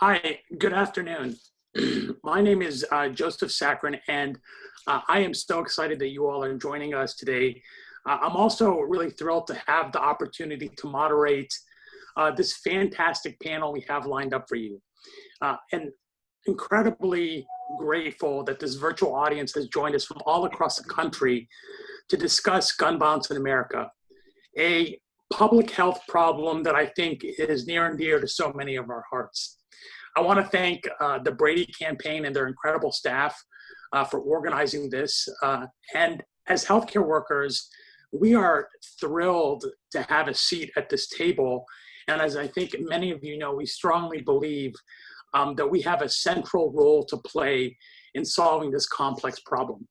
Hi, good afternoon. My name is Joseph Saccharin, and I am so excited that you all are joining us today. I'm also really thrilled to have the opportunity to moderate this fantastic panel we have lined up for you. And incredibly grateful that this virtual audience has joined us from all across the country to discuss gun violence in America, a public health problem that I think is near and dear to so many of our hearts. I want to thank the Brady campaign and their incredible staff for organizing this. And as healthcare workers, we are thrilled to have a seat at this table. And as I think many of you know, we strongly believe that we have a central role to play in solving this complex problem.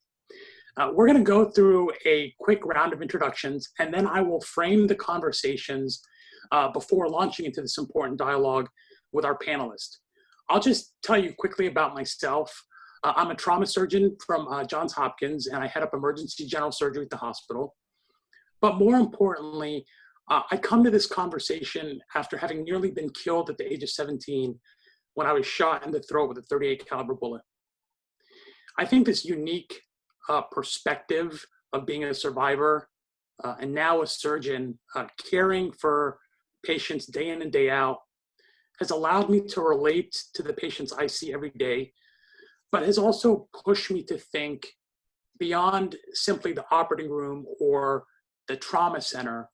We're going to go through a quick round of introductions, and then I will frame the conversations before launching into this important dialogue with our panelists. I'll just tell you quickly about myself. I'm a trauma surgeon from Johns Hopkins, and I head up emergency general surgery at the hospital. But more importantly, I come to this conversation after having nearly been killed at the age of 17 when I was shot in the throat with a .38 caliber bullet. I think this unique perspective of being a survivor and now a surgeon caring for patients day in and day out has allowed me to relate to the patients I see every day, but has also pushed me to think beyond simply the operating room or the trauma center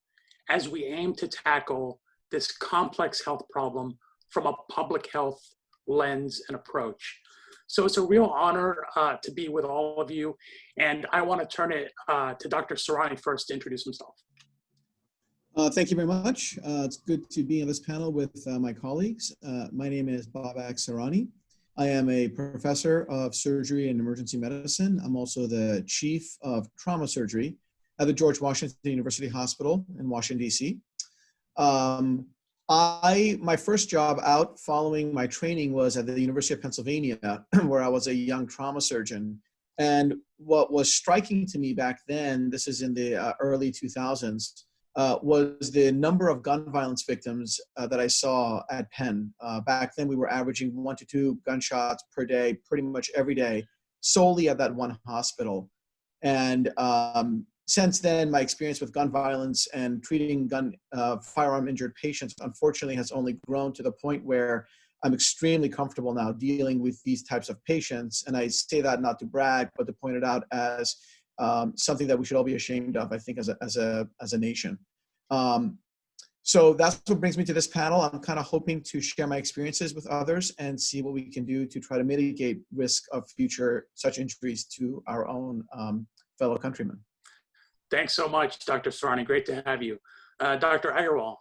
as we aim to tackle this complex health problem from a public health lens and approach. So it's a real honor to be with all of you. And I want to turn it to Dr. Serrani first to introduce himself. Thank you very much. It's good to be on this panel with my colleagues. My name is Babak Serrani. I am a professor of surgery and emergency medicine. I'm also the chief of trauma surgery at the George Washington University Hospital in Washington, D.C. My first job out following my training was at the University of Pennsylvania, where I was a young trauma surgeon. And what was striking to me back then, this is in the early 2000s, was the number of gun violence victims that I saw at Penn. Back then, we were averaging 1 to 2 gunshots per day, pretty much every day, solely at that one hospital. And since then, my experience with gun violence and treating firearm injured patients, unfortunately, has only grown to the point where I'm extremely comfortable now dealing with these types of patients. And I say that not to brag, but to point it out as something that we should all be ashamed of, I think, as a nation. So that's what brings me to this panel. I'm kind of hoping to share my experiences with others and see what we can do to try to mitigate risk of future such injuries to our own fellow countrymen. Thanks so much, Dr. Serrani. Great to have you. Dr. Agarwal.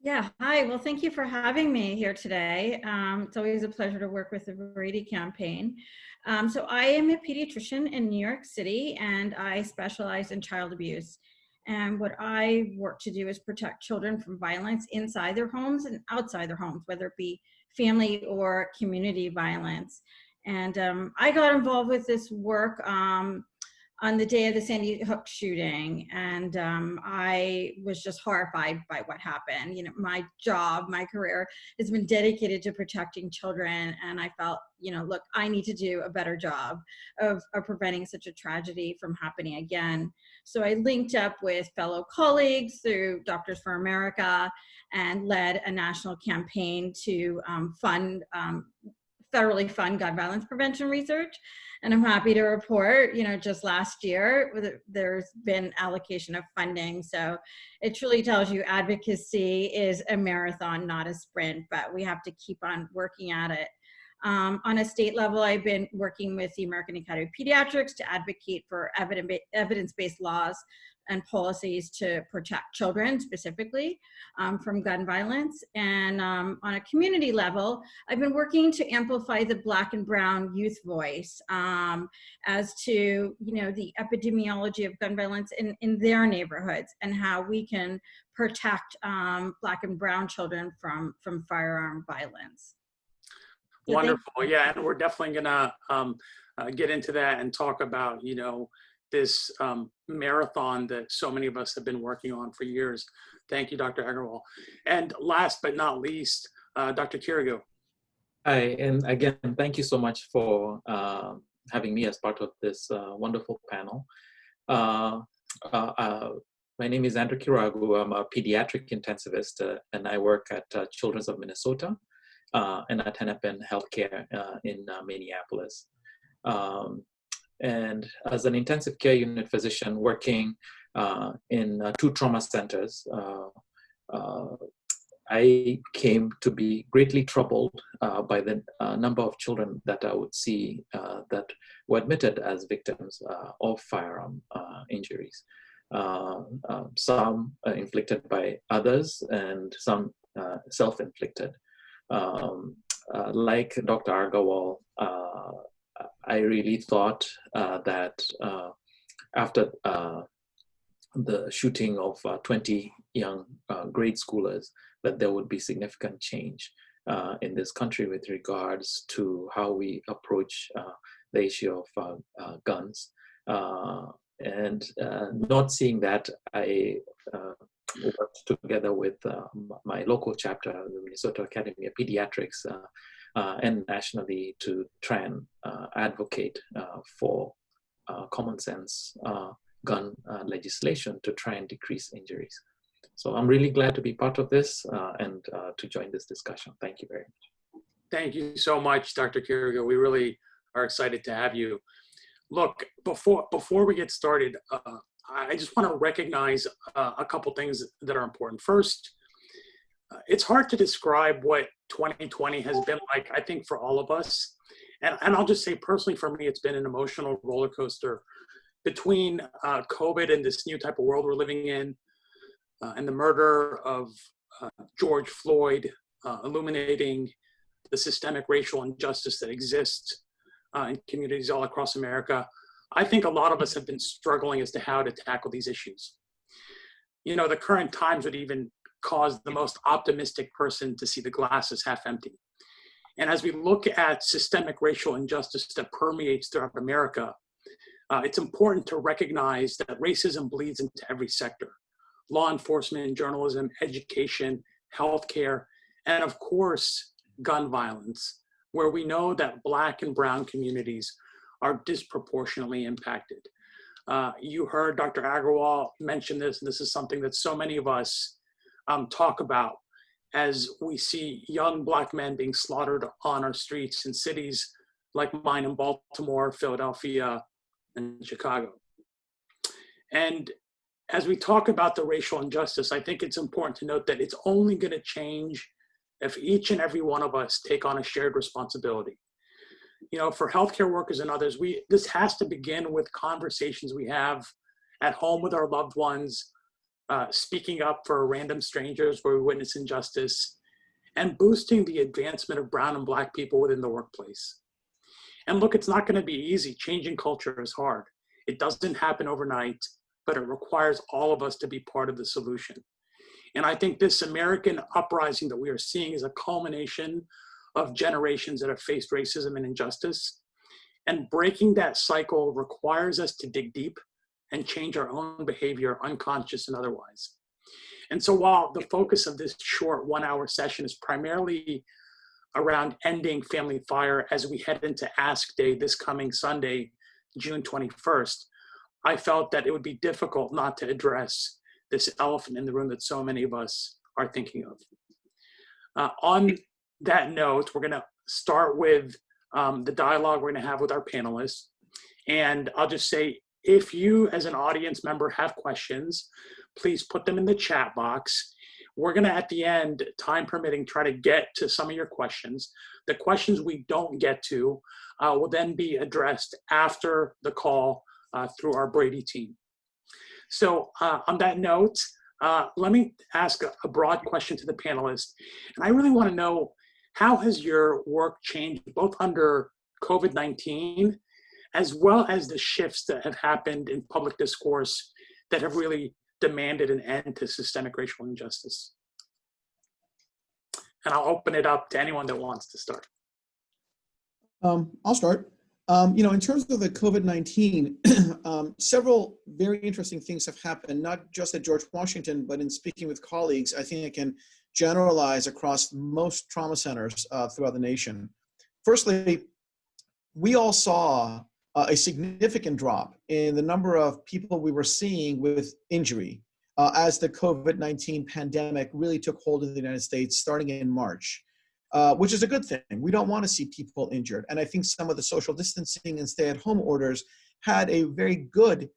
Yeah, hi. Well, thank you for having me here today. It's always a pleasure to work with the Brady campaign. So I am a pediatrician in New York City, and I specialize in child abuse. And what I work to do is protect children from violence inside their homes and outside their homes, whether it be family or community violence. And I got involved with this work on the day of the Sandy Hook shooting. And I was just horrified by what happened. You know, my job, my career has been dedicated to protecting children. And I felt, you know, look, I need to do a better job of preventing such a tragedy from happening again. So I linked up with fellow colleagues through Doctors for America and led a national campaign to federally fund gun violence prevention research. And I'm happy to report, you know, just last year, there's been allocation of funding. So it truly tells you advocacy is a marathon, not a sprint, but we have to keep on working at it. On a state level, I've been working with the American Academy of Pediatrics to advocate for evidence-based laws and policies to protect children specifically from gun violence. And on a community level, I've been working to amplify the Black and Brown youth voice as to, you know, the epidemiology of gun violence in their neighborhoods and how we can protect Black and Brown children from firearm violence. So wonderful. Yeah, and we're definitely gonna get into that and talk about, you know, this marathon that so many of us have been working on for years. Thank you, Dr. Agarwal. And last but not least, Dr. Kirigo. And again, thank you so much for having me as part of this wonderful panel. Uh, uh, uh, my name is Andrew Corrado. I'm a pediatric intensivist, and I work at Children's of Minnesota and at Hennepin Healthcare in Minneapolis. And as an intensive care unit physician working in 2 trauma centers, I came to be greatly troubled by the number of children that I would see that were admitted as victims of firearm injuries. Some inflicted by others and some self-inflicted. Like Dr. Agarwal, I really thought that after the shooting of 20 young grade schoolers, that there would be significant change in this country with regards to how we approach the issue of guns. And not seeing that, I worked together with my local chapter, the Minnesota Academy of Pediatrics, and nationally to try and advocate for common sense gun legislation to try and decrease injuries. So I'm really glad to be part of this and to join this discussion. Thank you very much. Thank you so much, Dr. Kirigo. We really are excited to have you. Look, before we get started, I just want to recognize a couple things that are important. First, it's hard to describe what 2020 has been like, I think, for all of us. And I'll just say personally, for me, it's been an emotional roller coaster between COVID and this new type of world we're living in, and the murder of George Floyd, illuminating the systemic racial injustice that exists in communities all across America. I think a lot of us have been struggling as to how to tackle these issues. You know, the current times would even cause the most optimistic person to see the glass as half empty. And as we look at systemic racial injustice that permeates throughout America, it's important to recognize that racism bleeds into every sector: law enforcement, journalism, education, healthcare, and of course, gun violence, where we know that Black and Brown communities are disproportionately impacted. You heard Dr. Agarwal mention this, and this is something that so many of us talk about as we see young Black men being slaughtered on our streets in cities like mine in Baltimore, Philadelphia, and Chicago. And as we talk about the racial injustice, I think it's important to note that it's only going to change if each and every one of us take on a shared responsibility. You know, for healthcare workers and others, this has to begin with conversations we have at home with our loved ones, speaking up for random strangers where we witness injustice, and boosting the advancement of Brown and Black people within the workplace. And look, it's not going to be easy. Changing culture is hard. It doesn't happen overnight, but it requires all of us to be part of the solution. And I think this American uprising that we are seeing is a culmination of generations that have faced racism and injustice. And breaking that cycle requires us to dig deep and change our own behavior, unconscious and otherwise. And so while the focus of this short 1-hour session is primarily around ending family fire as we head into Ask Day this coming Sunday, June 21st, I felt that it would be difficult not to address this elephant in the room that so many of us are thinking of. On that note, we're going to start with the dialogue we're going to have with our panelists. And I'll just say, if you as an audience member have questions, please put them in the chat box. We're going to, at the end, time permitting, try to get to some of your questions. The questions we don't get to will then be addressed after the call through our Brady team. So on that note, let me ask a broad question to the panelists. And I really want to know, how has your work changed both under COVID-19 as well as the shifts that have happened in public discourse that have really demanded an end to systemic racial injustice? And I'll open it up to anyone that wants to start. I'll start. You know, in terms of the COVID-19, several very interesting things have happened, not just at George Washington, but in speaking with colleagues, I think I can generalize across most trauma centers throughout the nation. Firstly, we all saw a significant drop in the number of people we were seeing with injury as the COVID-19 pandemic really took hold in the United States starting in March, which is a good thing. We don't want to see people injured. And I think some of the social distancing and stay-at-home orders had a very good,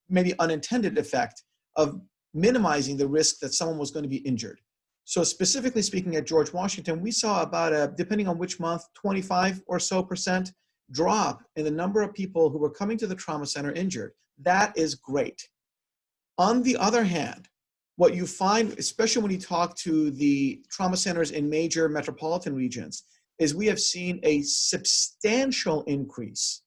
maybe unintended effect of minimizing the risk that someone was going to be injured. So specifically speaking at George Washington, we saw about a, depending on which month, 25 or so % drop in the number of people who were coming to the trauma center injured. That is great. On the other hand, what you find, especially when you talk to the trauma centers in major metropolitan regions, is we have seen a substantial increase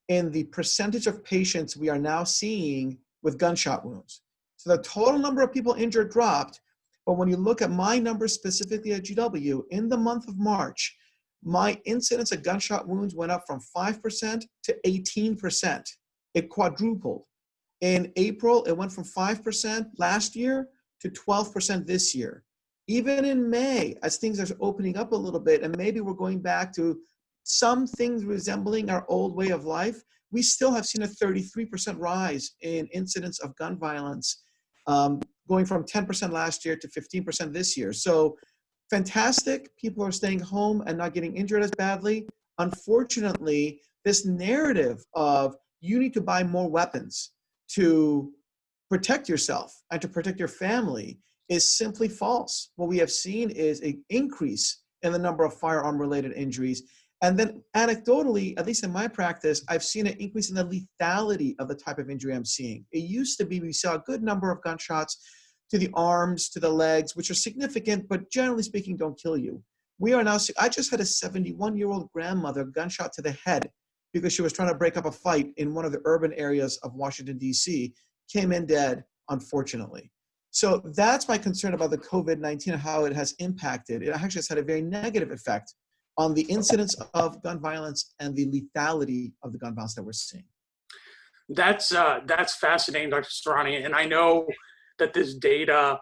in the percentage of patients we are now seeing with gunshot wounds. So the total number of people injured dropped, but when you look at my numbers specifically at GW, in the month of March, my incidence of gunshot wounds went up from 5% to 18%. It quadrupled. In April, it went from 5% last year to 12% this year. Even in May, as things are opening up a little bit, and maybe we're going back to some things resembling our old way of life, we still have seen a 33% rise in incidents of gun violence, going from 10% last year to 15% this year. So fantastic. People are staying home and not getting injured as badly. Unfortunately, this narrative of you need to buy more weapons to protect yourself and to protect your family is simply false. What we have seen is an increase in the number of firearm-related injuries. And then anecdotally, at least in my practice, I've seen an increase in the lethality of the type of injury I'm seeing. It used to be we saw a good number of gunshots to the arms, to the legs, which are significant, but generally speaking, don't kill you. We are now, I just had a 71-year-old grandmother gunshot to the head because she was trying to break up a fight in one of the urban areas of Washington, D.C., came in dead, unfortunately. So that's my concern about the COVID-19 and how it has impacted. It actually has had a very negative effect on the incidence of gun violence and the lethality of the gun violence that we're seeing. That's fascinating, Dr. Serrani, and I know that this data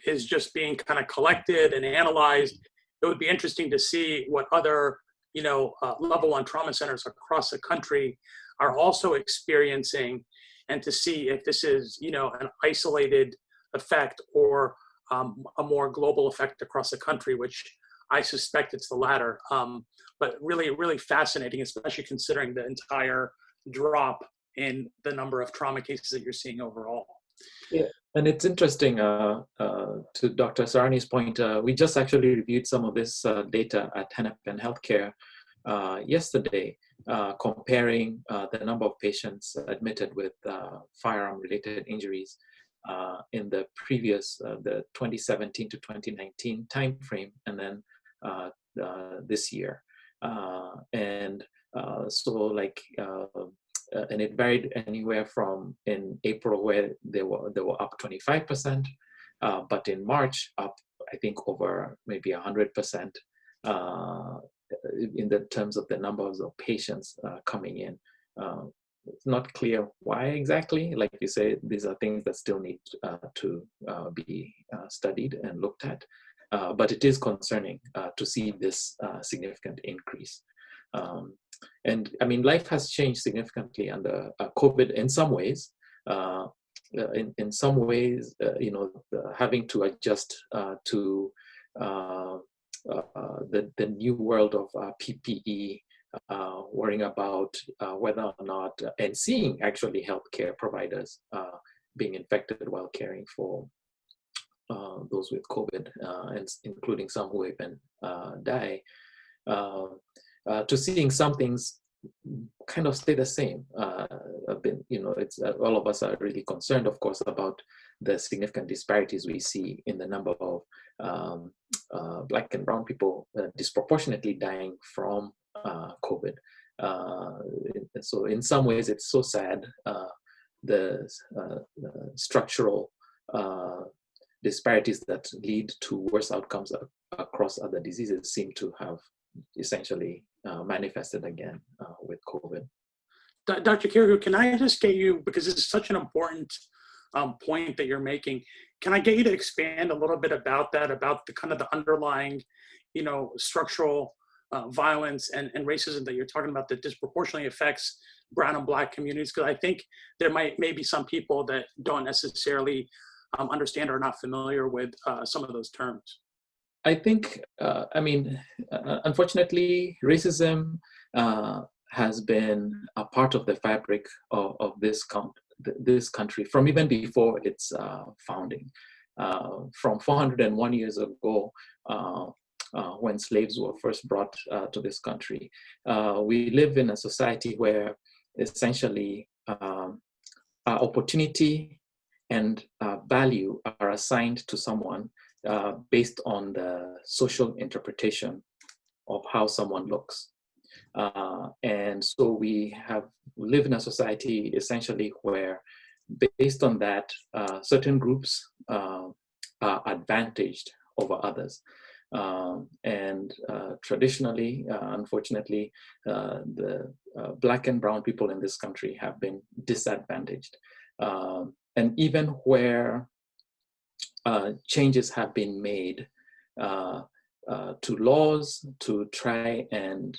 is just being kind of collected and analyzed. It would be interesting to see what other, level one trauma centers across the country are also experiencing, and to see if this is, an isolated effect or a more global effect across the country, which I suspect it's the latter. But really, really fascinating, especially considering the entire drop in the number of trauma cases that you're seeing overall. Yeah, and it's interesting, to Dr. Serrani's point, we just actually reviewed some of this data at Hennepin Healthcare yesterday, comparing the number of patients admitted with firearm-related injuries in the previous, the 2017 to 2019 timeframe, and then this year. And it varied anywhere from in April where they were up 25%, but in March up, I think, over maybe 100% in the terms of the numbers of patients coming in. It's not clear why exactly. Like you say, these are things that still need to be studied and looked at. But it is concerning to see this significant increase. And I mean, life has changed significantly under COVID in some ways. In some ways, having to adjust to the new world of PPE, worrying about whether or not, and seeing actually healthcare providers being infected while caring for those with COVID, and including some who even die. To seeing some things kind of stay the same. It's all of us are really concerned, of course, about the significant disparities we see in the number of Black and brown people disproportionately dying from COVID. So in some ways, it's so sad. The structural disparities that lead to worse outcomes across other diseases seem to have essentially manifested again with COVID. Dr. Kirikou, can I just get you, because this is such an important point that you're making. Can I get you to expand a little bit about that, about the kind of the underlying, structural violence and racism that you're talking about that disproportionately affects brown and black communities? Because I think there may be some people that don't necessarily understand or are not familiar with some of those terms. I think, unfortunately, racism has been a part of the fabric of this country from even before its founding. From 401 years ago, when slaves were first brought to this country, we live in a society where essentially opportunity and value are assigned to someone based on the social interpretation of how someone looks. And so we live in a society essentially where, based on that, certain groups are advantaged over others. Traditionally, unfortunately, the black and brown people in this country have been disadvantaged. And even where changes have been made to laws to try and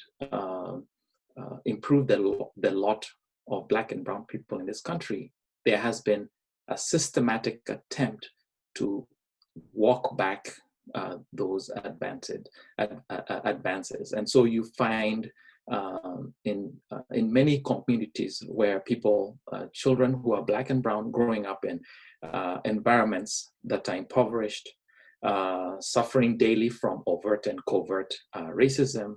improve the lot of black and brown people in this country, there has been a systematic attempt to walk back those advances. And so you find in many communities where people, children who are black and brown growing up in environments that are impoverished, suffering daily from overt and covert racism.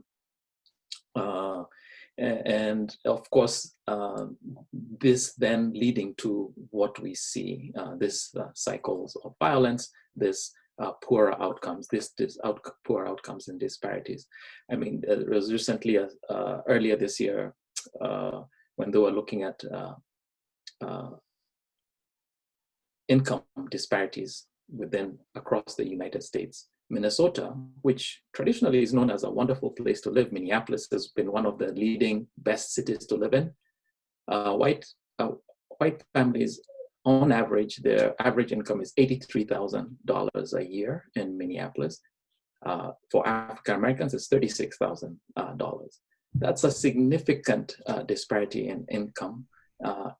And of course, this then leading to what we see, this cycles of violence, this poorer outcomes, poor outcomes and disparities. I mean, there was recently, earlier this year, when they were looking at income disparities across the United States. Minnesota, which traditionally is known as a wonderful place to live, Minneapolis has been one of the leading best cities to live in. White families, on average, their average income is $83,000 a year in Minneapolis. For African Americans, it's $36,000. That's a significant disparity in income,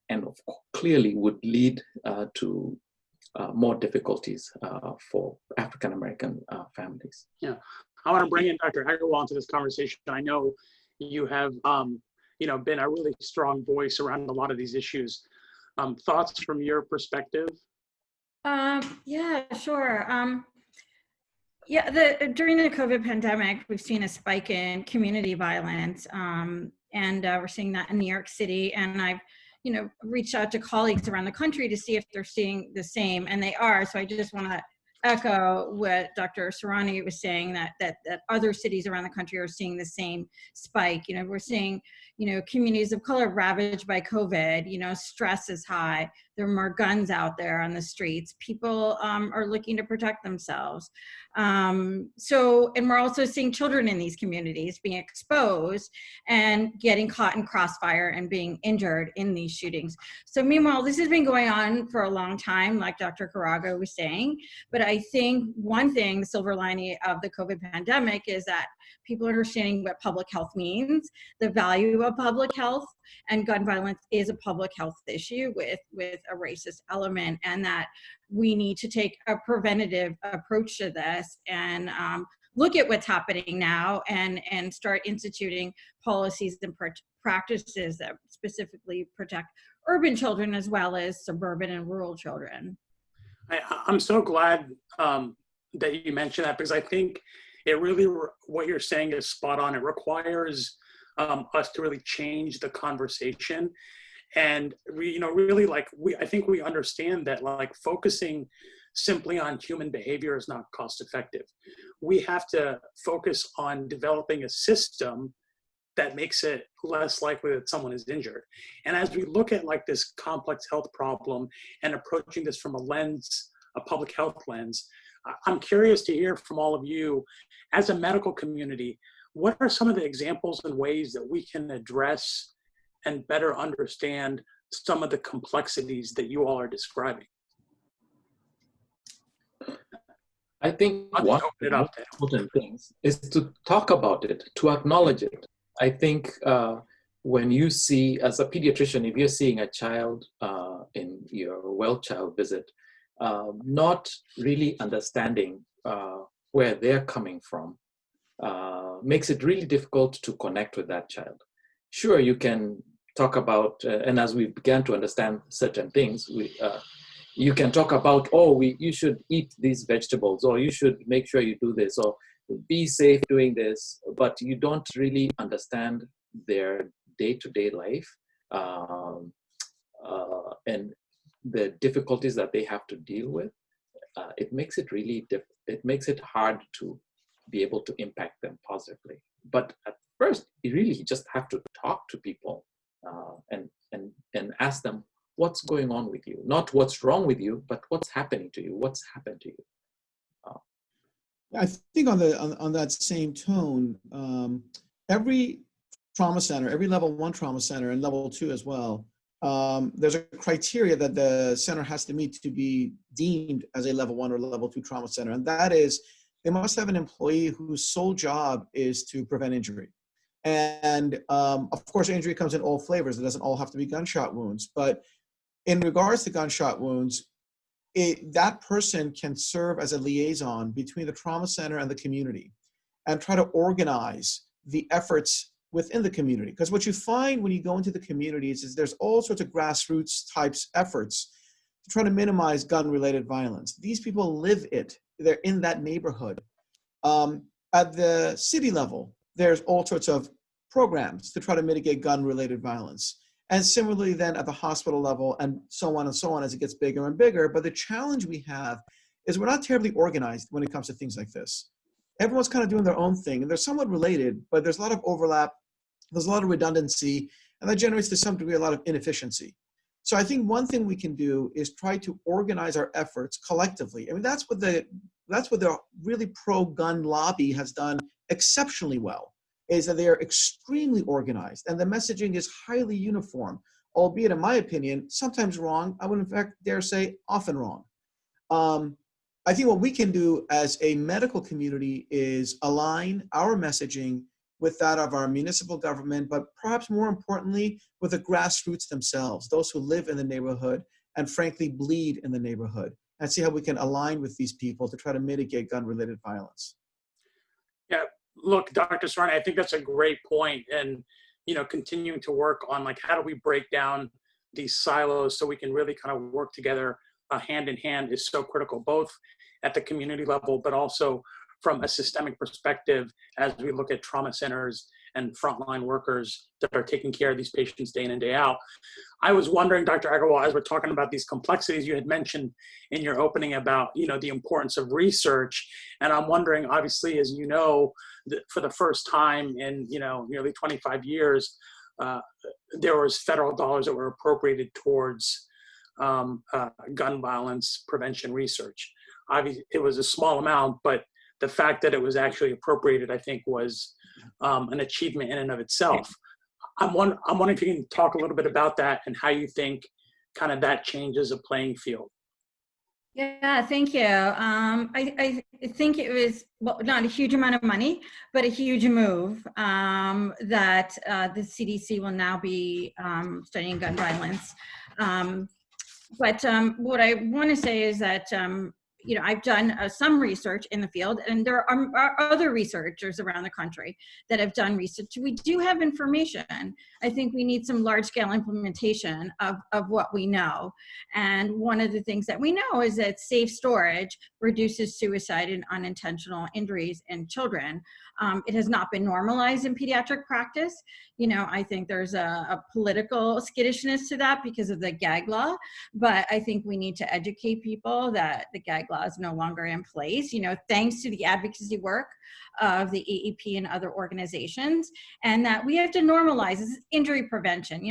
and clearly would lead to more difficulties for African American families. Yeah, I want to bring in Dr. Agarwal into this conversation. I know you have, been a really strong voice around a lot of these issues. Thoughts from your perspective? Yeah, sure. During the COVID pandemic, we've seen a spike in community violence, and we're seeing that in New York City. And I've reached out to colleagues around the country to see if they're seeing the same, and they are. So I just want to echo what Dr. Sarani was saying, that other cities around the country are seeing the same spike. We're seeing, communities of color ravaged by COVID. Stress is high. There are more guns out there on the streets. People are looking to protect themselves. And we're also seeing children in these communities being exposed and getting caught in crossfire and being injured in these shootings. So meanwhile, this has been going on for a long time, like Dr. Corrado was saying. But I think one thing, the silver lining of the COVID pandemic, is that people are understanding what public health means, the value of public health, and gun violence is a public health issue with a racist element, and that we need to take a preventative approach to this and look at what's happening now and start instituting policies and practices that specifically protect urban children as well as suburban and rural children. I'm so glad that you mentioned that, because I think it really, what you're saying is spot on. It requires us to really change the conversation. And I think we understand that focusing simply on human behavior is not cost effective. We have to focus on developing a system that makes it less likely that someone is injured. And as we look at this complex health problem and approaching this from a public health lens, I'm curious to hear from all of you, as a medical community, what are some of the examples and ways that we can address and better understand some of the complexities that you all are describing? I think I'll one just of open the it most up then. important things is to talk about it, to acknowledge it. I think when you see, as a pediatrician, if you're seeing a child in your well child visit, not really understanding where they're coming from makes it really difficult to connect with that child. Sure, you can talk about, and as we began to understand certain things, you can talk about, oh, you should eat these vegetables, or you should make sure you do this, or be safe doing this, but you don't really understand their day-to-day life and the difficulties that they have to deal with. It makes it really it makes it hard to be able to impact them positively. But at first, you really just have to talk to people and ask them what's going on with you, not what's wrong with you, but what's happening to you, what's happened to you. I think on that same tone, every trauma center, every level 1 trauma center and level 2 as well, there's a criteria that the center has to meet to be deemed as a level 1 or level 2 trauma center. And that is, they must have an employee whose sole job is to prevent injury. And of course, injury comes in all flavors. It doesn't all have to be gunshot wounds. But in regards to gunshot wounds, that person can serve as a liaison between the trauma center and the community and try to organize the efforts within the community. Because what you find when you go into the communities is there's all sorts of grassroots types efforts to try to minimize gun-related violence. These people live it. They're in that neighborhood. At the city level, there's all sorts of programs to try to mitigate gun-related violence. And similarly then at the hospital level and so on as it gets bigger and bigger. But the challenge we have is we're not terribly organized when it comes to things like this. Everyone's kind of doing their own thing and they're somewhat related, but there's a lot of overlap, there's a lot of redundancy, and that generates to some degree a lot of inefficiency. So I think one thing we can do is try to organize our efforts collectively. I mean, that's what the really pro-gun lobby has done exceptionally well, is that they are extremely organized and the messaging is highly uniform, albeit in my opinion, sometimes wrong. I would in fact dare say often wrong. I think what we can do as a medical community is align our messaging with that of our municipal government, but perhaps more importantly, with the grassroots themselves, those who live in the neighborhood and frankly bleed in the neighborhood, and see how we can align with these people to try to mitigate gun-related violence. Yeah, look, Dr. Sarani, I think that's a great point. And, continuing to work on like, how do we break down these silos so we can really kind of work together hand in hand is so critical, both at the community level, but also from a systemic perspective as we look at trauma centers and frontline workers that are taking care of these patients day in and day out. I was wondering, Dr. Agarwal, as we're talking about these complexities, you had mentioned in your opening about, the importance of research. And I'm wondering, obviously, as you know, for the first time in, nearly 25 years, there was federal dollars that were appropriated towards gun violence prevention research. Obviously, it was a small amount, but the fact that it was actually appropriated, I think, was an achievement in and of itself. I'm wondering if you can talk a little bit about that and how you think kind of that changes a playing field. Yeah, thank you. I think it was, well, not a huge amount of money, but a huge move that the CDC will now be studying gun violence. But what I want to say is that I've done some research in the field, and there are other researchers around the country that have done research. We do have information. I think we need some large-scale implementation of what we know. And one of the things that we know is that safe storage reduces suicide and unintentional injuries in children. It has not been normalized in pediatric practice. I think there's a political skittishness to that because of the gag law, but I think we need to educate people that the gag law is no longer in place, thanks to the advocacy work of the AEP and other organizations, and that we have to normalize this is injury prevention.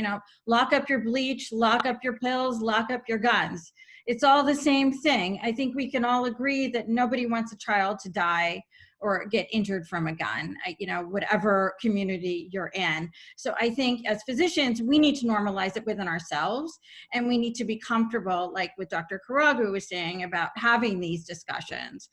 Lock up your bleach, lock up your pills, lock up your guns. It's all the same thing. I think we can all agree that nobody wants a child to die or get injured from a gun, whatever community you're in. So I think as physicians, we need to normalize it within ourselves, and we need to be comfortable, like what Dr. Corrado was saying about having these discussions.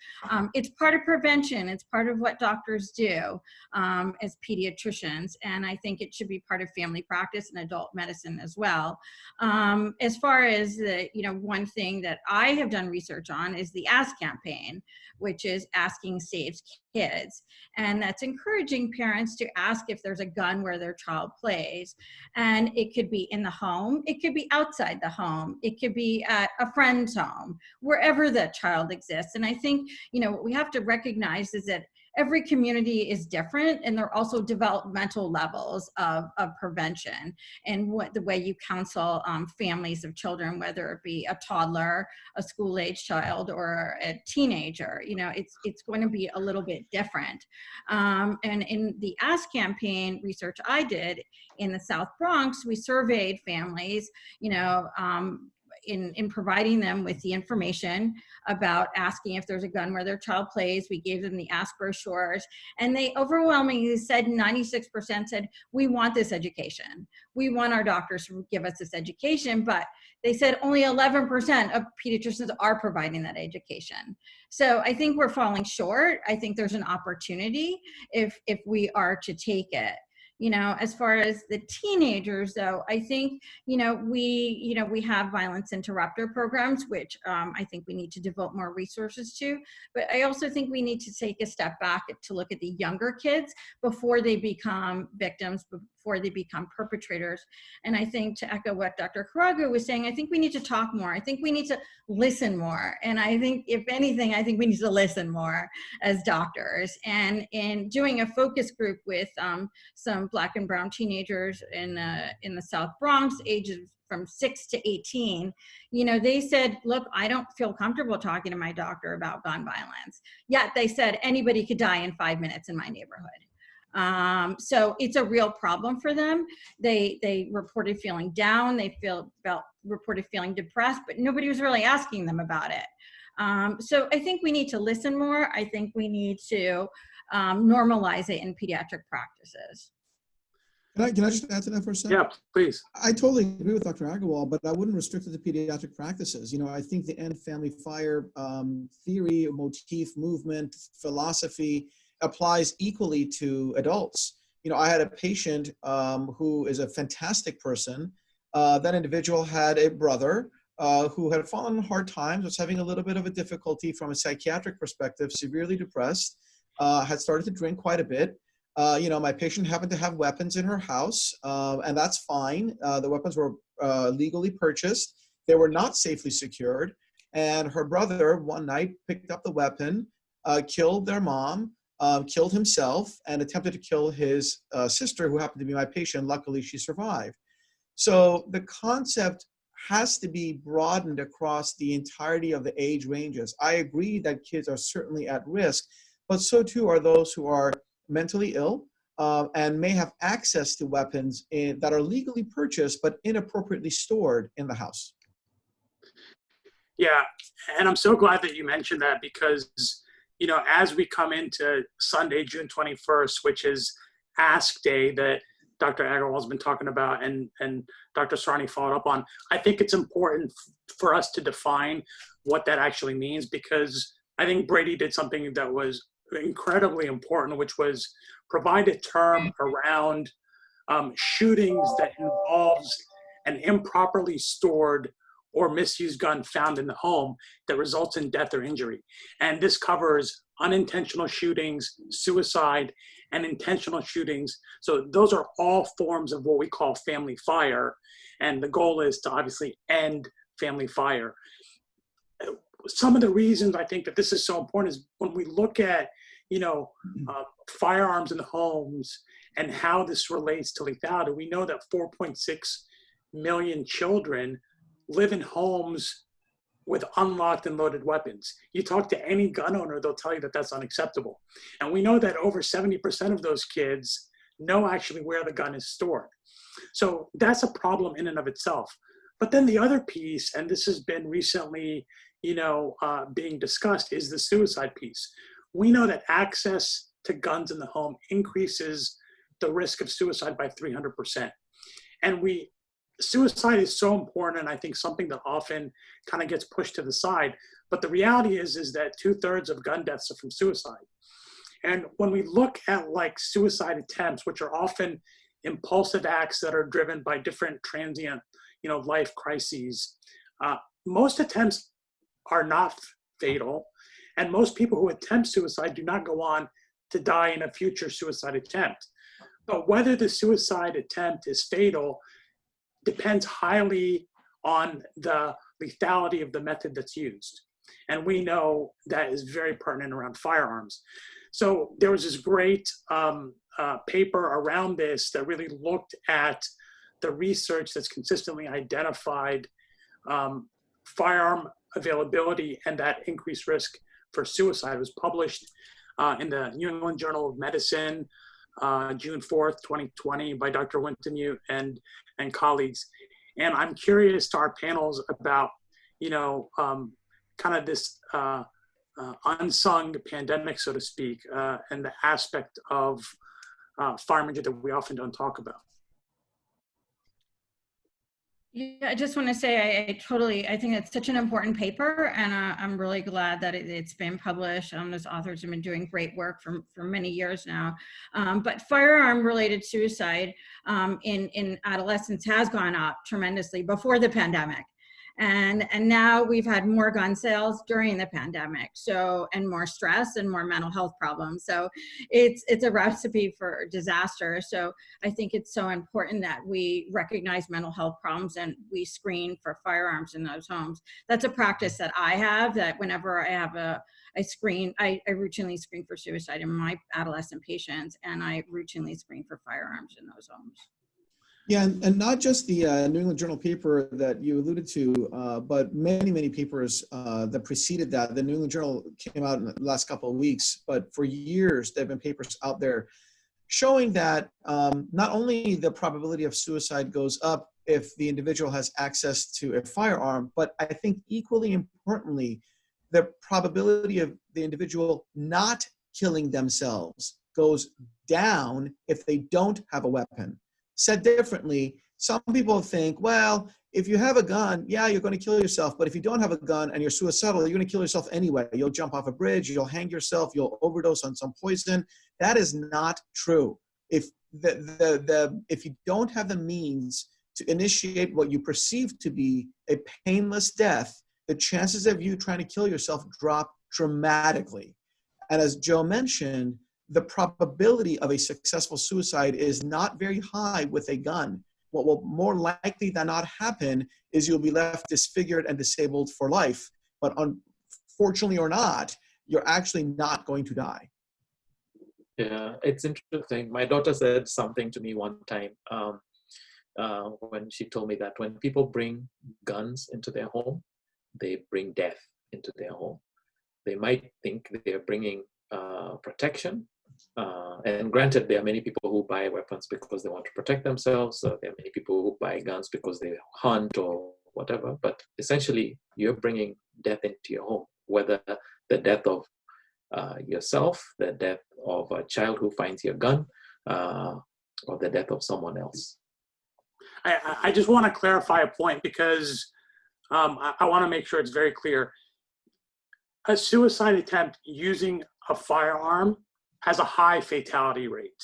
It's part of prevention. It's part of what doctors do as pediatricians. And I think it should be part of family practice and adult medicine as well. As far as one thing that I have done research on is the Ask campaign, which is Asking Saves Kids. And that's encouraging parents to ask if there's a gun where their child plays. And it could be in the home, it could be outside the home, it could be at a friend's home, wherever that child exists. And I think, what we have to recognize is that every community is different, and there are also developmental levels of prevention and the way you counsel families of children, whether it be a toddler, a school-age child, or a teenager. It's going to be a little bit different. And in the Ask campaign research I did in the South Bronx, we surveyed families, in providing them with the information about asking if there's a gun where their child plays. We gave them the Ask brochures, and they overwhelmingly said, 96% said, we want this education. We want our doctors to give us this education, but they said only 11% of pediatricians are providing that education. So I think we're falling short. I think there's an opportunity if we are to take it. As far as the teenagers, though, I think, we have violence interrupter programs, which I think we need to devote more resources to. But I also think we need to take a step back to look at the younger kids before they become victims, before they become perpetrators. And I think, to echo what Dr. Corrado was saying, I think we need to talk more. I think we need to listen more. And I think, if anything, I think we need to listen more as doctors. And in doing a focus group with some Black and brown teenagers in the South Bronx, ages from 6 to 18, they said, look, I don't feel comfortable talking to my doctor about gun violence. Yet they said anybody could die in 5 minutes in my neighborhood. So it's a real problem for them. They reported feeling down. They reported feeling depressed, but nobody was really asking them about it. So I think we need to listen more. I think we need to normalize it in pediatric practices. Can I just add to that for a second? Yeah, please. I totally agree with Dr. Agarwal, but I wouldn't restrict it to pediatric practices. I think the end family fire theory, motif, movement, philosophy applies equally to adults. I had a patient who is a fantastic person. That individual had a brother who had fallen on hard times, was having a little bit of a difficulty from a psychiatric perspective, severely depressed, had started to drink quite a bit. My patient happened to have weapons in her house, and that's fine. The weapons were legally purchased. They were not safely secured. And her brother one night picked up the weapon, killed their mom, killed himself, and attempted to kill his sister, who happened to be my patient. Luckily, she survived. So the concept has to be broadened across the entirety of the age ranges. I agree that kids are certainly at risk, but so too are those who are mentally ill and may have access to weapons that are legally purchased but inappropriately stored in the house. Yeah, and I'm so glad that you mentioned that, because, as we come into Sunday, June 21st, which is Ask Day that Dr. Agarwal's been talking about and Dr. Sarni followed up on, I think it's important for us to define what that actually means, because I think Brady did something that was incredibly important, which was provide a term around shootings that involves an improperly stored or misused gun found in the home that results in death or injury. And this covers unintentional shootings, suicide, and intentional shootings. So those are all forms of what we call family fire. And the goal is to obviously end family fire. Some of the reasons I think that this is so important is when we look at firearms in the homes and how this relates to lethality. We know that 4.6 million children live in homes with unlocked and loaded weapons. You talk to any gun owner, they'll tell you that that's unacceptable. And we know that over 70% of those kids know actually where the gun is stored. So that's a problem in and of itself. But then the other piece, and this has been recently, being discussed, is the suicide piece. we know that access to guns in the home increases the risk of suicide by 300%. And suicide is so important, and I think something that often kind of gets pushed to the side. But the reality is that 2/3 of gun deaths are from suicide. And when we look at like suicide attempts, which are often impulsive acts that are driven by different transient, life crises, most attempts are not fatal. And most people who attempt suicide do not go on to die in a future suicide attempt. But whether the suicide attempt is fatal depends highly on the lethality of the method that's used. And we know that is very pertinent around firearms. So there was this great paper around this that really looked at the research that's consistently identified firearm availability and that increased risk for suicide. It was published in the New England Journal of Medicine, June 4th, 2020, by Dr. Winton and colleagues. And I'm curious to our panels about, kind of this unsung pandemic, so to speak, and the aspect of firearm injury that we often don't talk about. Yeah, I just want to say I think it's such an important paper, and I'm really glad that it's been published. Those authors have been doing great work for many years now. But firearm-related suicide in adolescents has gone up tremendously before the pandemic. And now we've had more gun sales during the pandemic, and more stress and more mental health problems. So it's a recipe for disaster. So I think it's so important that we recognize mental health problems and we screen for firearms in those homes. That's a practice that I have, that whenever I have I routinely screen for suicide in my adolescent patients, and I routinely screen for firearms in those homes. Yeah, and not just the New England Journal paper that you alluded to, but many, many papers that preceded that. The New England Journal came out in the last couple of weeks, but for years, there have been papers out there showing that not only the probability of suicide goes up if the individual has access to a firearm, but I think equally importantly, the probability of the individual not killing themselves goes down if they don't have a weapon. Said differently, some people think, well, if you have a gun, yeah, you're going to kill yourself. But if you don't have a gun and you're suicidal, you're going to kill yourself anyway. You'll jump off a bridge, you'll hang yourself, you'll overdose on some poison. That is not true. If if you don't have the means to initiate what you perceive to be a painless death, the chances of you trying to kill yourself drop dramatically. And as Joe mentioned, the probability of a successful suicide is not very high with a gun. What will more likely than not happen is you'll be left disfigured and disabled for life. But unfortunately or not, you're actually not going to die. Yeah, it's interesting. My daughter said something to me one time when she told me that when people bring guns into their home, they bring death into their home. They might think they're bringing protection. And granted, there are many people who buy weapons because they want to protect themselves. There are many people who buy guns because they hunt or whatever. But essentially, you're bringing death into your home, whether the death of yourself, the death of a child who finds your gun, or the death of someone else. I just want to clarify a point because I want to make sure it's very clear. A suicide attempt using a firearm has a high fatality rate,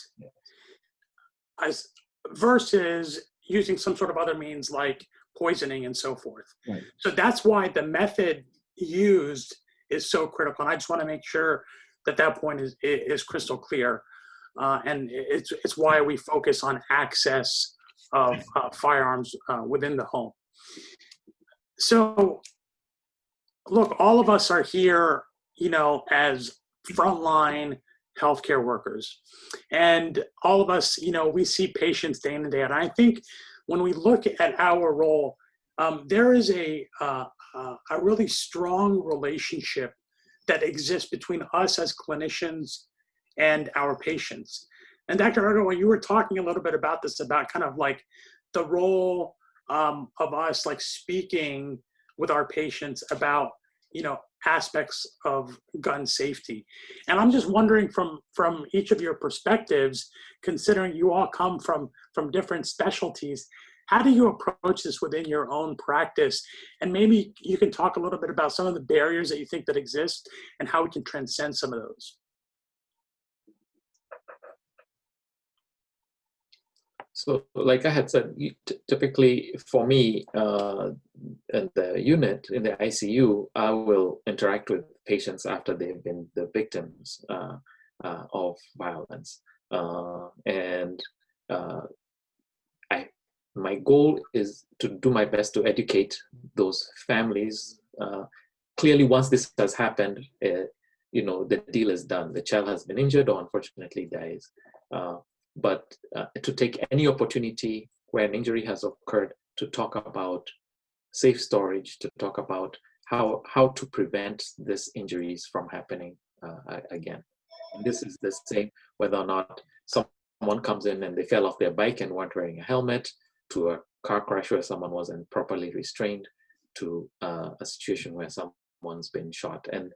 versus using some sort of other means like poisoning and so forth. Right. So that's why the method used is so critical. And I just want to make sure that that point is crystal clear. And it's why we focus on access of firearms within the home. So look, all of us are here, as frontline healthcare workers. And all of us, we see patients day in and day out. And I think when we look at our role, there is a really strong relationship that exists between us as clinicians and our patients. And Dr. Corrado, you were talking a little bit about this, about kind of like the role of us like speaking with our patients about, aspects of gun safety. And I'm just wondering from each of your perspectives, considering you all come from different specialties, how do you approach this within your own practice? And maybe you can talk a little bit about some of the barriers that you think that exist and how we can transcend some of those. So like I had said, typically for me, in the unit, in the ICU, I will interact with patients after they've been the victims of violence. My goal is to do my best to educate those families. Clearly, once this has happened, the deal is done. The child has been injured or unfortunately dies. But to take any opportunity where an injury has occurred to talk about safe storage, to talk about how to prevent these injuries from happening again. And this is the same whether or not someone comes in and they fell off their bike and weren't wearing a helmet, to a car crash where someone wasn't properly restrained, to a situation where someone's been shot. And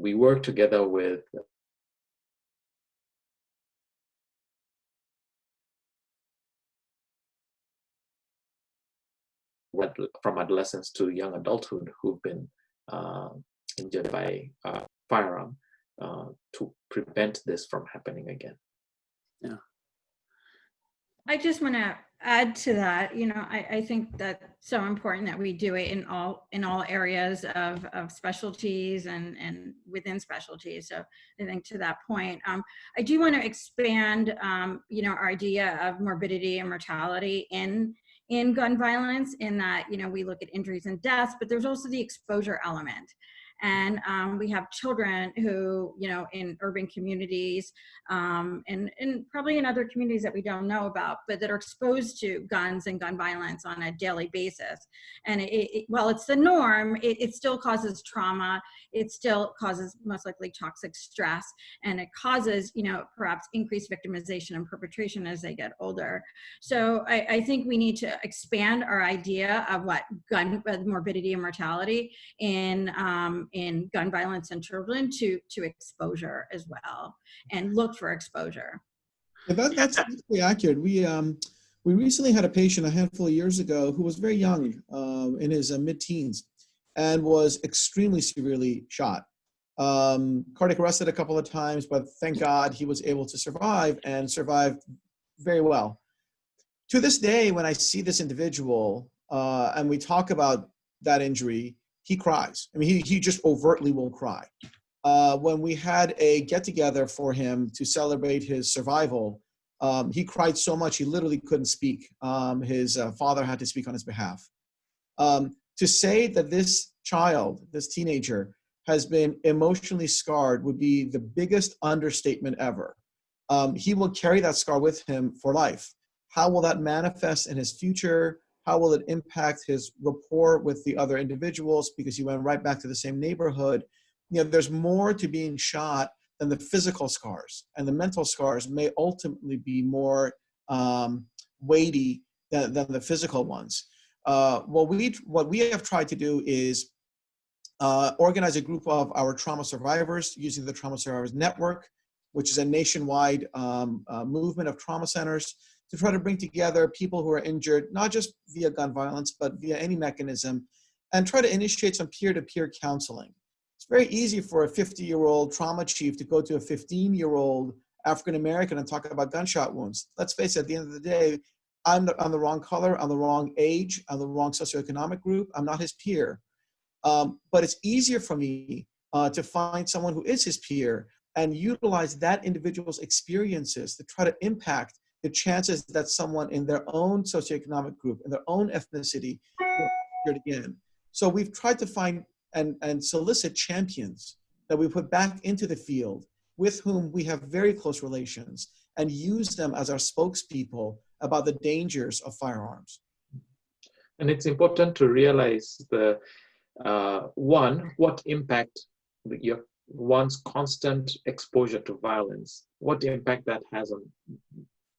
we work together with from adolescents to young adulthood who've been injured by firearm to prevent this from happening again. Yeah. I just want to add to that. I think that's so important that we do it in all areas of specialties and within specialties. So I think to that point, I do want to expand, our idea of morbidity and mortality in gun violence, in that, we look at injuries and deaths, but there's also the exposure element. And we have children who, in urban communities and probably in other communities that we don't know about, but that are exposed to guns and gun violence on a daily basis. And while it's the norm, it still causes trauma. It still causes most likely toxic stress, and it causes, perhaps increased victimization and perpetration as they get older. So I think we need to expand our idea of what gun morbidity and mortality in gun violence in children to exposure as well, and look for exposure. Yeah, that's actually accurate. We recently had a patient a handful of years ago who was very young, in his mid-teens, and was extremely severely shot. Cardiac arrested a couple of times, but thank God he was able to survive, and survived very well. To this day, when I see this individual and we talk about that injury, he cries. I mean, he just overtly will cry. When we had a get-together for him to celebrate his survival, he cried so much he literally couldn't speak. His father had to speak on his behalf. To say that this child, this teenager, has been emotionally scarred would be the biggest understatement ever. He will carry that scar with him for life. How will that manifest in his future? How will it impact his rapport with the other individuals? Because he went right back to the same neighborhood. There's more to being shot than the physical scars, and the mental scars may ultimately be more weighty than the physical ones. What we have tried to do is organize a group of our trauma survivors using the Trauma Survivors Network, which is a nationwide movement of trauma centers, to try to bring together people who are injured, not just via gun violence, but via any mechanism, and try to initiate some peer-to-peer counseling. It's very easy for a 50-year-old trauma chief to go to a 15-year-old African-American and talk about gunshot wounds. Let's face it, at the end of the day, I'm on the wrong color, I'm the wrong age, I'm the wrong socioeconomic group, I'm not his peer. But it's easier for me to find someone who is his peer and utilize that individual's experiences to try to impact the chances that someone in their own socioeconomic group, in their own ethnicity, will be injured again. So we've tried to find and solicit champions that we put back into the field with whom we have very close relations, and use them as our spokespeople about the dangers of firearms. And it's important to realize what impact one's constant exposure to violence, what impact that has on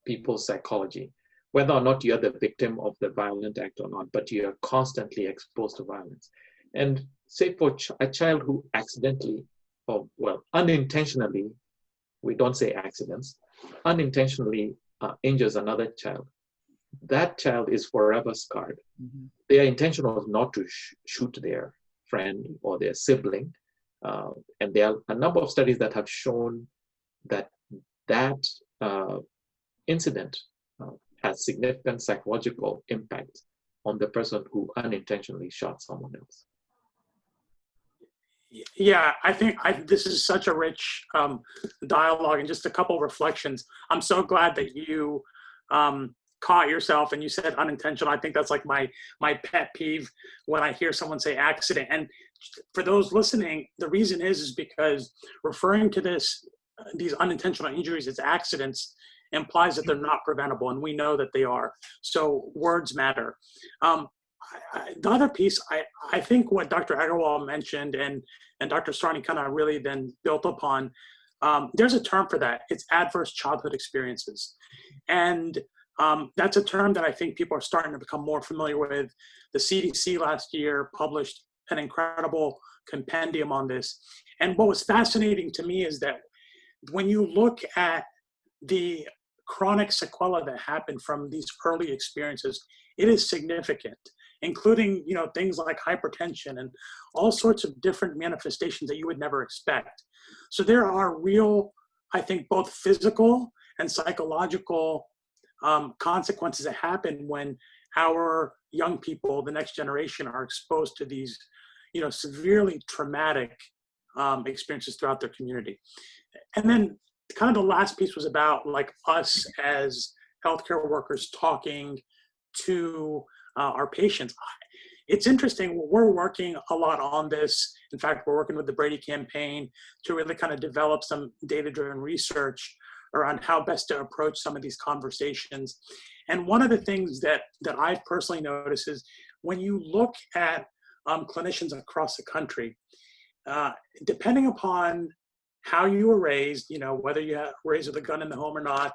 people's psychology, whether or not you're the victim of the violent act or not, but you're constantly exposed to violence. And say for a child who accidentally, or well, unintentionally, we don't say accidents, unintentionally injures another child, that child is forever scarred. Mm-hmm. Their intention was not to shoot their friend or their sibling. And there are a number of studies that have shown that that incident has significant psychological impact on the person who unintentionally shot someone else. Yeah, I think this is such a rich dialogue, and just a couple of reflections. I'm so glad that you caught yourself and you said unintentional. I think that's like my pet peeve when I hear someone say accident. And for those listening, the reason is because referring to these unintentional injuries as accidents implies that they're not preventable, and we know that they are. So words matter. The other piece, I think what Dr. Agarwal mentioned and Dr. Sarni kind of really then built upon, there's a term for that. It's adverse childhood experiences. And that's a term that I think people are starting to become more familiar with. The CDC last year published an incredible compendium on this. And what was fascinating to me is that when you look at the chronic sequela that happen from these early experiences, it is significant, including, things like hypertension and all sorts of different manifestations that you would never expect. So there are real, I think, both physical and psychological consequences that happen when our young people, the next generation, are exposed to these, severely traumatic experiences throughout their community. And then kind of the last piece was about like us as healthcare workers talking to our patients. It's interesting, we're working a lot on this. In fact, we're working with the Brady campaign to really kind of develop some data-driven research around how best to approach some of these conversations. And one of the things that I've personally noticed is when you look at clinicians across the country, depending upon how you were raised, whether you were raised with a gun in the home or not,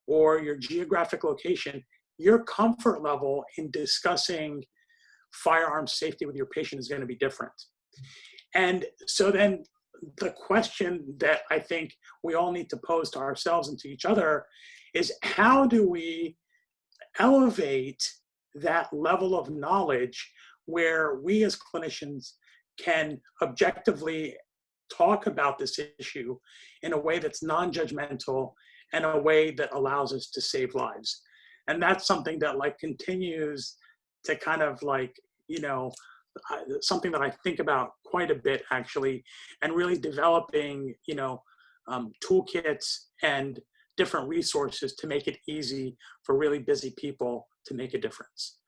or your geographic location, your comfort level in discussing firearm safety with your patient is going to be different. And so then the question that I think we all need to pose to ourselves and to each other is, how do we elevate that level of knowledge where we as clinicians can objectively talk about this issue in a way that's non-judgmental and a way that allows us to save lives? And that's something that continues to kind of something that I think about quite a bit, actually, and really developing, toolkits and different resources to make it easy for really busy people to make a difference.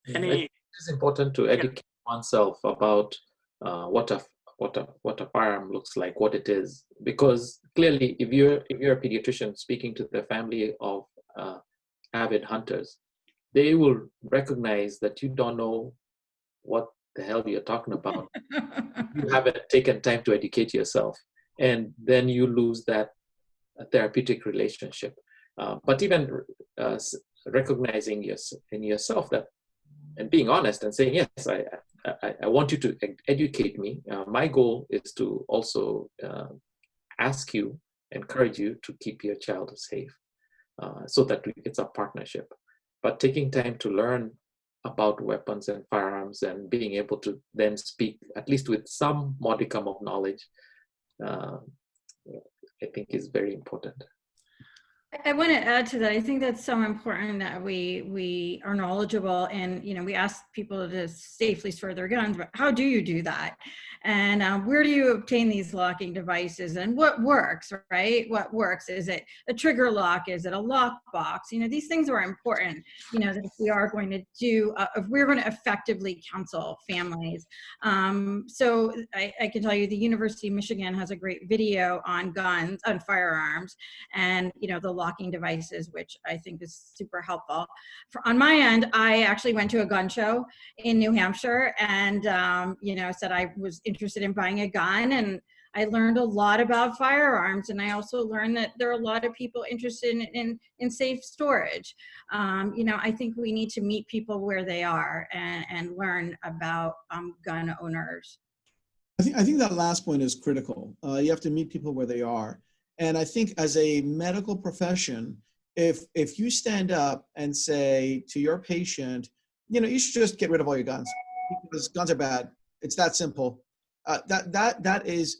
It's important to educate oneself about what a firearm looks like, what it is, because clearly, if you're a pediatrician speaking to the family of avid hunters, they will recognize that you don't know what the hell you're talking about. You haven't taken time to educate yourself, and then you lose that therapeutic relationship. But even recognizing in yourself that, and being honest and saying, yes, I want you to educate me. My goal is to also encourage you to keep your child safe, so that it's a partnership. But taking time to learn about weapons and firearms and being able to then speak, at least with some modicum of knowledge, I think is very important. I want to add to that. I think that's so important that we are knowledgeable, and we ask people to safely store their guns, but how do you do that? And where do you obtain these locking devices, and what works, right? What works? Is it a trigger lock? Is it a lock box? These things are important, that if we are going to do, if we're going to effectively counsel families. So I can tell you the University of Michigan has a great video on guns, on firearms, and, the locking devices, which I think is super helpful. On my end, I actually went to a gun show in New Hampshire and, said I was interested in buying a gun, and I learned a lot about firearms, and I also learned that there are a lot of people interested in safe storage. I think we need to meet people where they are and learn about gun owners. I think that last point is critical. You have to meet people where they are. And I think as a medical profession, if you stand up and say to your patient, you should just get rid of all your guns because guns are bad. It's that simple. That is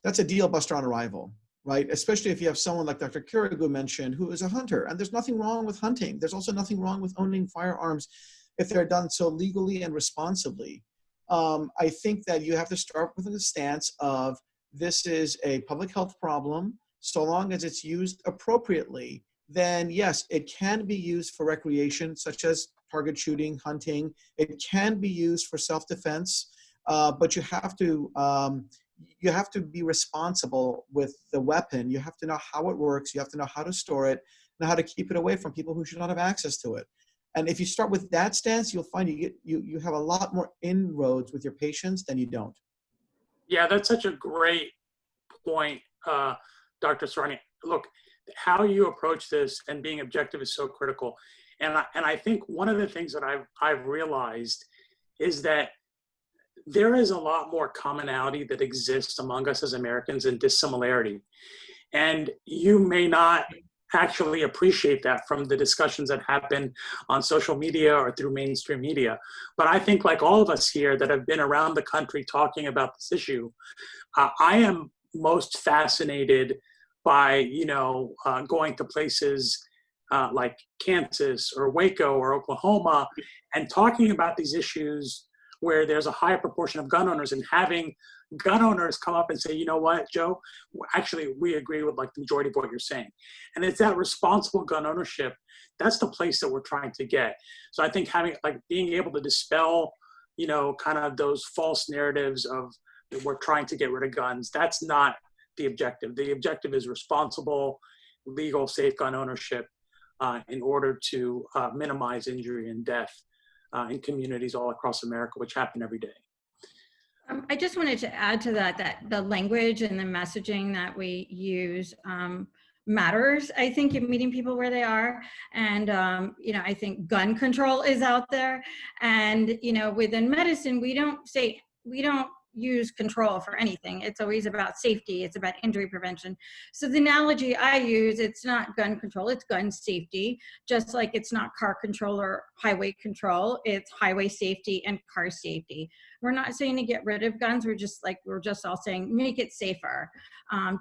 that's a deal buster on arrival, right? Especially if you have someone like Dr. Corrado mentioned, who is a hunter, and there's nothing wrong with hunting. There's also nothing wrong with owning firearms if they're done so legally and responsibly. I think that you have to start with the stance of this is a public health problem. So long as it's used appropriately, then yes, it can be used for recreation, such as target shooting, hunting. It can be used for self-defense, but you have to be responsible with the weapon. You have to know how it works. You have to know how to store it, know how to keep it away from people who should not have access to it. And if you start with that stance, you'll find you have a lot more inroads with your patients than you don't. Yeah, that's such a great point, Dr. Sarani. Look, how you approach this and being objective is so critical. And I think one of the things that I've realized is that there is a lot more commonality that exists among us as Americans than dissimilarity. And you may not actually appreciate that from the discussions that happen on social media or through mainstream media. But I think like all of us here that have been around the country talking about this issue, I am most fascinated by, going to places like Kansas or Waco or Oklahoma and talking about these issues where there's a high proportion of gun owners and having gun owners come up and say, you know what, Joe, actually, we agree with like the majority of what you're saying. And it's that responsible gun ownership, that's the place that we're trying to get. So I think being able to dispel, kind of those false narratives of we're trying to get rid of guns, that's not the objective. The objective is responsible, legal, safe gun ownership in order to minimize injury and death in communities all across America, which happen every day. I just wanted to add to that the language and the messaging that we use matters, I think, in meeting people where they are. And, I think gun control is out there. And, within medicine, we don't use control for anything. It's always about safety. It's about injury prevention. So the analogy I use, it's not gun control, it's gun safety, just like it's not car control or highway control, it's highway safety and car safety. We're not saying to get rid of guns. We're just all saying make it safer,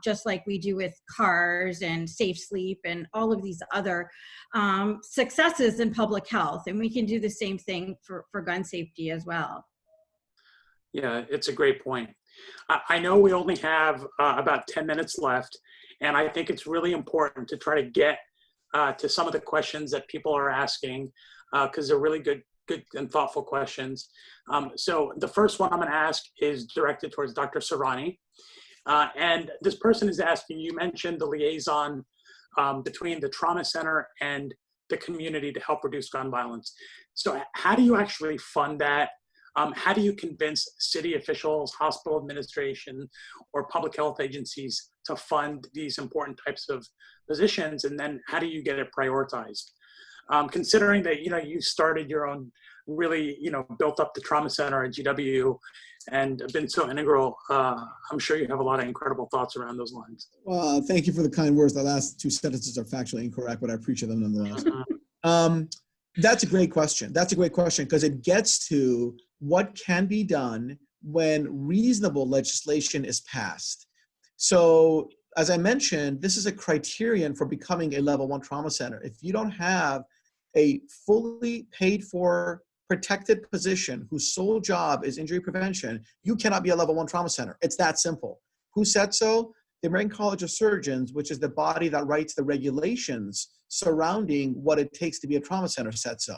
just like we do with cars and safe sleep and all of these other successes in public health. And we can do the same thing for gun safety as well. Yeah, it's a great point. I know we only have about 10 minutes left, and I think it's really important to try to get to some of the questions that people are asking because they're really good and thoughtful questions. So the first one I'm going to ask is directed towards Dr. Sarani. And this person is asking, you mentioned the liaison between the trauma center and the community to help reduce gun violence. So how do you actually fund that? How do you convince city officials, hospital administration, or public health agencies to fund these important types of positions? And then how do you get it prioritized? Considering that, you started your own, really, built up the trauma center at GW and been so integral, I'm sure you have a lot of incredible thoughts around those lines. Well, thank you for the kind words. The last two sentences are factually incorrect, but I appreciate them nonetheless. That's a great question. That's a great question because it gets to what can be done when reasonable legislation is passed. So as I mentioned, this is a criterion for becoming a level 1 trauma center. If you don't have a fully paid for protected position whose sole job is injury prevention, you cannot be a level 1 trauma center. It's that simple. Who said so? The American College of Surgeons, which is the body that writes the regulations surrounding what it takes to be a trauma center, said so.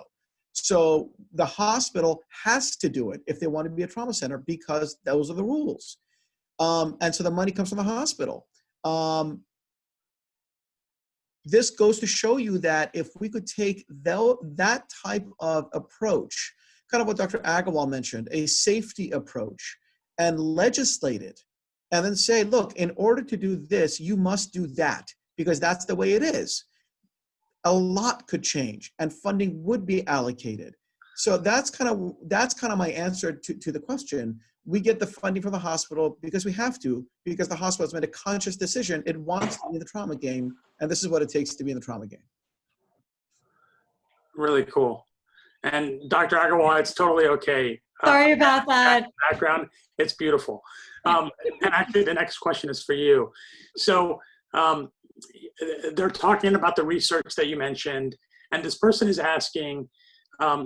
So the hospital has to do it if they want to be a trauma center because those are the rules. And so the money comes from the hospital. This goes to show you that if we could take that type of approach, kind of what Dr. Agarwal mentioned, a safety approach, and legislate it and then say, look, in order to do this, you must do that because that's the way it is, a lot could change and funding would be allocated. So that's kind of my answer to the question. We get the funding from the hospital because we have to, because the hospital has made a conscious decision. It wants to be in the trauma game, and this is what it takes to be in the trauma game. Really cool. And Dr. Agarwal, it's totally okay. Sorry about that. Background, it's beautiful. And actually, the next question is for you. So they're talking about the research that you mentioned, and this person is asking,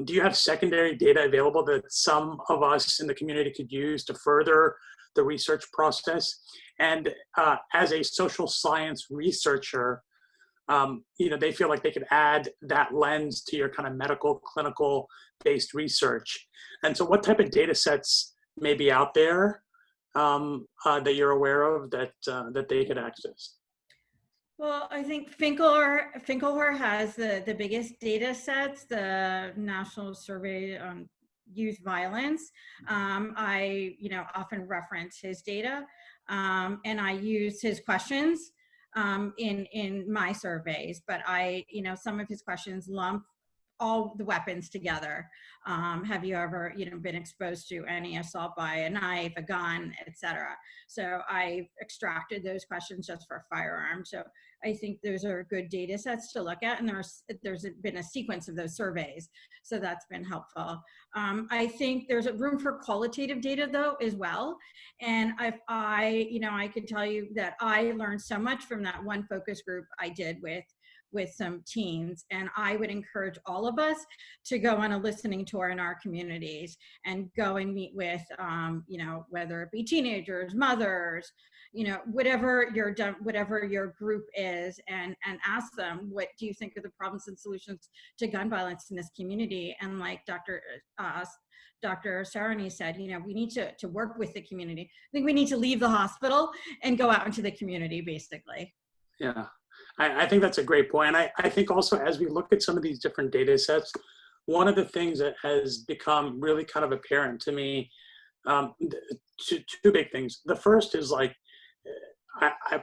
do you have secondary data available that some of us in the community could use to further the research process? And as a social science researcher, they feel like they could add that lens to your kind of medical, clinical based research. And so what type of data sets may be out there that you're aware of that they could access? Well, I think Finkelhor has the biggest data sets, the National Survey on Youth Violence. I often reference his data, and I use his questions in my surveys, but some of his questions lump all the weapons together. Have you ever, been exposed to any assault by a knife, a gun, etc.? So I extracted those questions just for firearms. So I think those are good data sets to look at, and there's been a sequence of those surveys, so that's been helpful. I think there's a room for qualitative data though as well, and I could tell you that I learned so much from that one focus group I did with some teens, and I would encourage all of us to go on a listening tour in our communities and go and meet with, whether it be teenagers, mothers, whatever your group is, and ask them, what do you think are the problems and solutions to gun violence in this community? And like Dr. Sarani said, we need to work with the community. I think we need to leave the hospital and go out into the community, basically. Yeah. I think that's a great point. And I think also as we look at some of these different data sets, one of the things that has become really kind of apparent to me, two big things. The first is I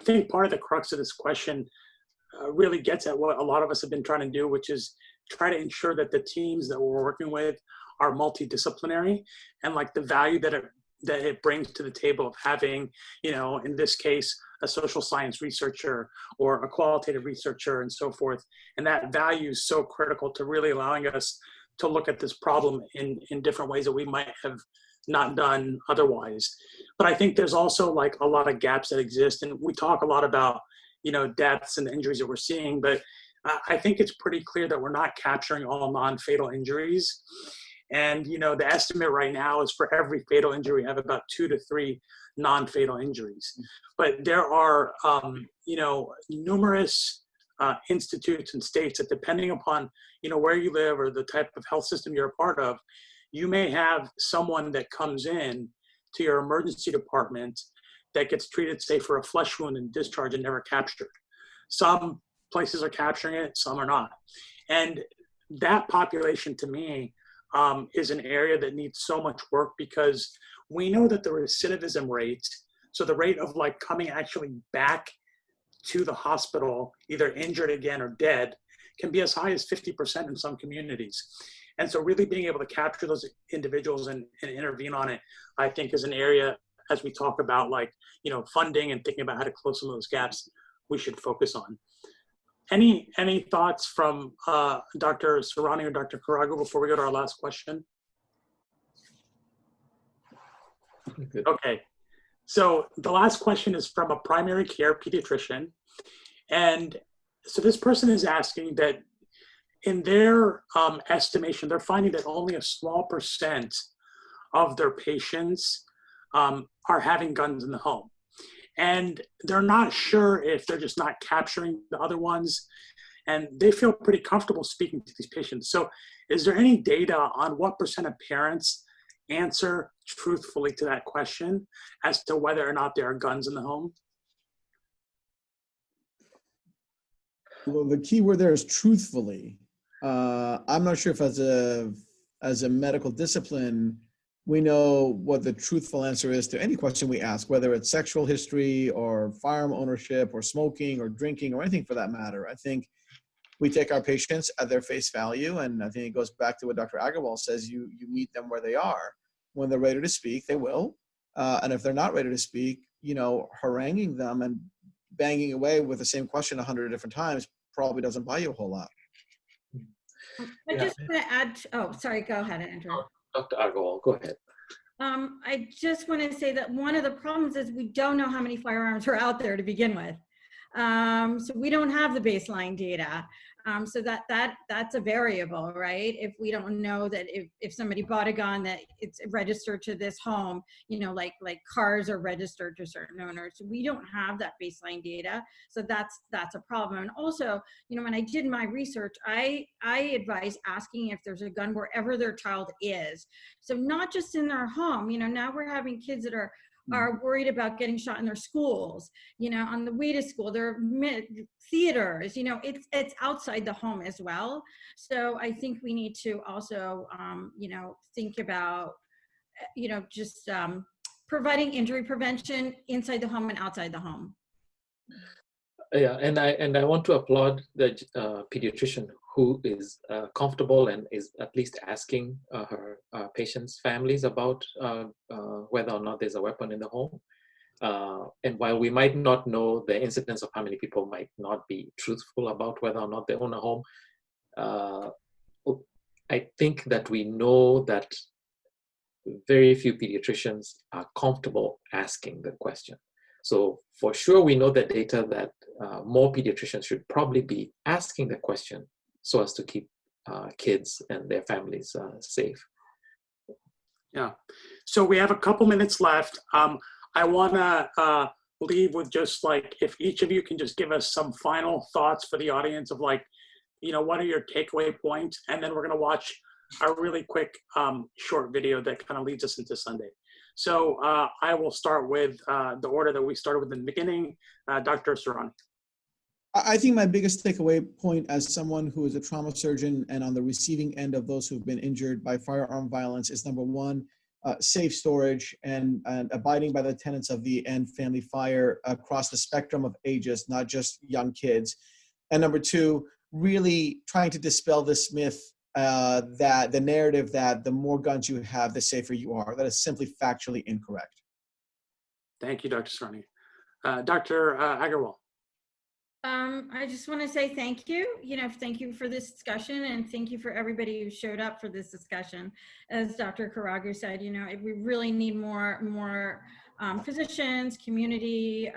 think part of the crux of this question really gets at what a lot of us have been trying to do, which is try to ensure that the teams that we're working with are multidisciplinary, and the value that it brings to the table of having, in this case, a social science researcher or a qualitative researcher and so forth. And that value is so critical to really allowing us to look at this problem in different ways that we might have not done otherwise. But I think there's also a lot of gaps that exist. And we talk a lot about, deaths and the injuries that we're seeing, but I think it's pretty clear that we're not capturing all non-fatal injuries. And, the estimate right now is for every fatal injury, we have about 2 to 3 non-fatal injuries. But there are, numerous institutes and states that, depending upon, where you live or the type of health system you're a part of, you may have someone that comes in to your emergency department that gets treated, say, for a flesh wound and discharged and never captured. Some places are capturing it, some are not. And that population, to me, is an area that needs so much work, because we know that the recidivism rate, so the rate of coming actually back to the hospital, either injured again or dead, can be as high as 50% in some communities. And so really being able to capture those individuals and intervene on it, I think is an area, as we talk about funding and thinking about how to close some of those gaps, we should focus on. Any thoughts from Dr. Sarani or Dr. Corrado before we go to our last question? Good. Okay, so the last question is from a primary care pediatrician. And so this person is asking that in their estimation, they're finding that only a small percent of their patients are having guns in the home. And they're not sure if they're just not capturing the other ones. And they feel pretty comfortable speaking to these patients. So is there any data on what percent of parents answer truthfully to that question as to whether or not there are guns in the home? Well, the key word there is truthfully. I'm not sure if as a medical discipline, We know what the truthful answer is to any question we ask, whether it's sexual history or firearm ownership or smoking or drinking or anything for that matter. I think we take our patients at their face value, and I think it goes back to what Dr. Agarwal says, you meet them where they are. When they're ready to speak, they will. And if they're not ready to speak, haranguing them and banging away with the same question 100 different times probably doesn't buy you a whole lot. I just want to add, oh, sorry, go ahead, Andrew. Dr. Agarwal, go ahead. I just want to say that one of the problems is we don't know how many firearms are out there to begin with. So we don't have the baseline data. So that's a variable, right? If we don't know that if somebody bought a gun that it's registered to this home, like cars are registered to certain owners. So we don't have that baseline data. So that's a problem. And also, when I did my research, I advise asking if there's a gun wherever their child is. So not just in their home. Now we're having kids that are worried about getting shot in their schools, on the way to school, their theaters, it's outside the home as well. So I think we need to also, think about, just providing injury prevention inside the home and outside the home. Yeah, and I want to applaud the pediatrician who is comfortable and is at least asking her patients' families about whether or not there's a weapon in the home. And while we might not know the incidence of how many people might not be truthful about whether or not they own a home, I think that we know that very few pediatricians are comfortable asking the question. So for sure, we know the data that more pediatricians should probably be asking the question so as to keep kids and their families safe. Yeah. So we have a couple minutes left. I want to leave with just if each of you can just give us some final thoughts for the audience of what are your takeaway points? And then we're going to watch a really quick short video that kind of leads us into Sunday. So I will start with the order that we started with in the beginning. Dr. Sarani. I think my biggest takeaway point as someone who is a trauma surgeon and on the receiving end of those who've been injured by firearm violence is number one, safe storage and abiding by the tenets of the End Family Fire across the spectrum of ages, not just young kids. And number two, really trying to dispel this myth that the narrative that the more guns you have, the safer you are. That is simply factually incorrect. Thank you, Dr. Sarani. Dr. Agarwal. I just want to say thank you. Thank you for this discussion, and thank you for everybody who showed up for this discussion. As Dr. Corrado said, we really need more physicians, community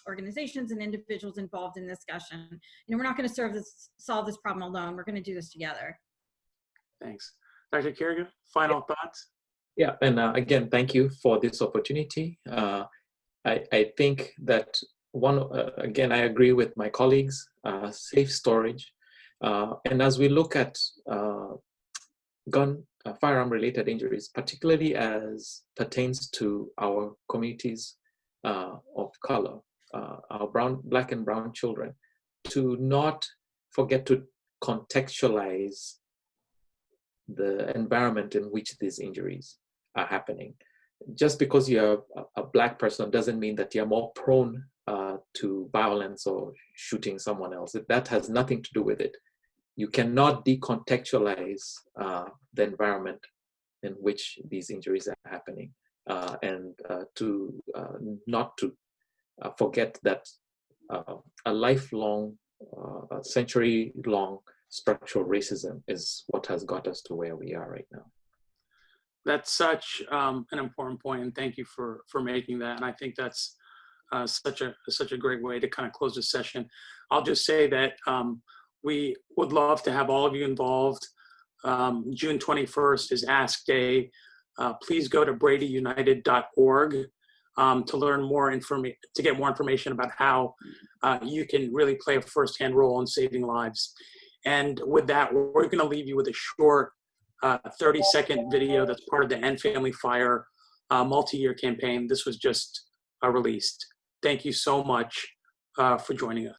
organizations, and individuals involved in this discussion. We're not going to solve this problem alone. We're going to do this together. Thanks. Dr. Kiriga, final thoughts? Yeah, and again, thank you for this opportunity. I think that again, I agree with my colleagues, safe storage. And as we look at firearm-related injuries, particularly as pertains to our communities of color, our Black and brown children, to not forget to contextualize the environment in which these injuries are happening. Just because you're a Black person doesn't mean that you're more prone to violence or shooting someone else. That has nothing to do with it. You cannot decontextualize the environment in which these injuries are happening, and not to forget that a lifelong, century-long structural racism is what has got us to where we are right now. That's such an important point, and thank you for making that. And I think that's such a great way to kind of close the session. I'll just say that we would love to have all of you involved. June 21st is Ask Day. Please go to bradyunited.org to learn more to get more information about how you can really play a firsthand role in saving lives. And with that, we're going to leave you with a short 30-second video that's part of the End Family Fire multi-year campaign. This was just released. Thank you so much for joining us.